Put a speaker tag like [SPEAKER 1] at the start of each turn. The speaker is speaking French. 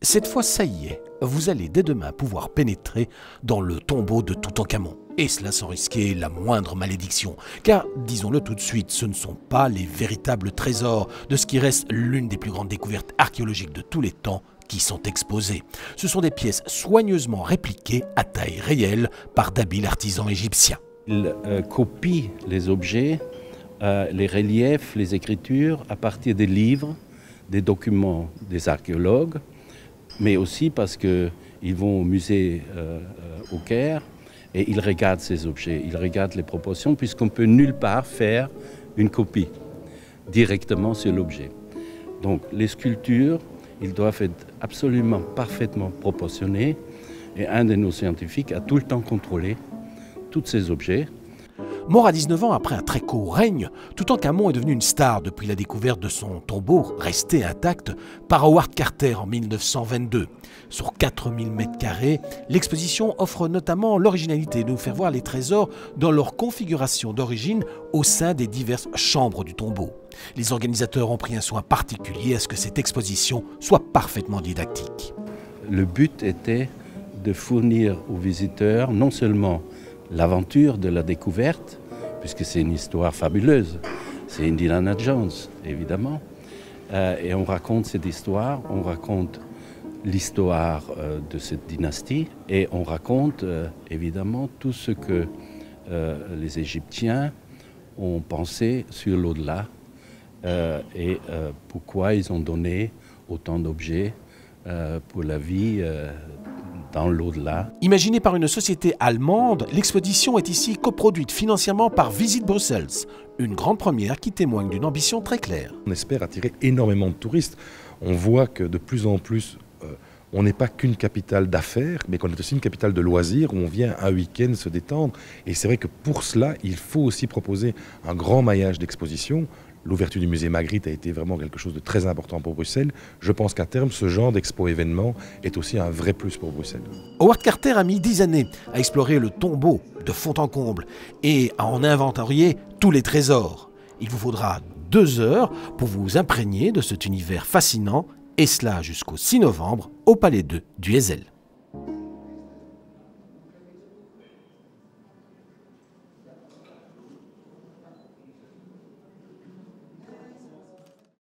[SPEAKER 1] Cette fois, ça y est, vous allez dès demain pouvoir pénétrer dans le tombeau de Toutankhamon. Et cela sans risquer la moindre malédiction. Car, disons-le tout de suite, ce ne sont pas les véritables trésors de ce qui reste l'une des plus grandes découvertes archéologiques de tous les temps qui sont exposés. Ce sont des pièces soigneusement répliquées à taille réelle par d'habiles artisans égyptiens.
[SPEAKER 2] Ils copient les objets, les reliefs, les écritures à partir des livres, des documents des archéologues, mais aussi parce qu'ils vont au musée au Caire et ils regardent ces objets, ils regardent les proportions, puisqu'on ne peut nulle part faire une copie directement sur l'objet. Donc les sculptures, ils doivent être absolument parfaitement proportionnées, et un de nos scientifiques a tout le temps contrôlé tous ces objets.
[SPEAKER 1] Mort à 19 ans après un très court règne, Toutankhamon est devenu une star depuis la découverte de son tombeau, resté intact, par Howard Carter en 1922. Sur 4000 m², l'exposition offre notamment l'originalité de nous faire voir les trésors dans leur configuration d'origine au sein des diverses chambres du tombeau. Les organisateurs ont pris un soin particulier à ce que cette exposition soit parfaitement didactique.
[SPEAKER 2] Le but était de fournir aux visiteurs non seulement l'aventure de la découverte, puisque c'est une histoire fabuleuse, c'est Indiana Jones, évidemment, et on raconte cette histoire, on raconte l'histoire de cette dynastie, et on raconte évidemment tout ce que les Égyptiens ont pensé sur l'au-delà, et pourquoi ils ont donné autant d'objets pour la vie dans l'au-delà.
[SPEAKER 1] Imaginée par une société allemande, l'exposition est ici coproduite financièrement par Visit Brussels, une grande première qui témoigne d'une ambition très claire.
[SPEAKER 3] On espère attirer énormément de touristes. On voit que de plus en plus, on n'est pas qu'une capitale d'affaires, mais qu'on est aussi une capitale de loisirs où on vient un week-end se détendre. Et c'est vrai que pour cela, il faut aussi proposer un grand maillage d'expositions. L'ouverture du musée Magritte a été vraiment quelque chose de très important pour Bruxelles. Je pense qu'à terme, ce genre d'expo-événement est aussi un vrai plus pour Bruxelles.
[SPEAKER 1] Howard Carter a mis 10 années à explorer le tombeau de fond en comble et à en inventorier tous les trésors. Il vous faudra 2 heures pour vous imprégner de cet univers fascinant, et cela jusqu'au 6 novembre au Palais 2 du Heysel.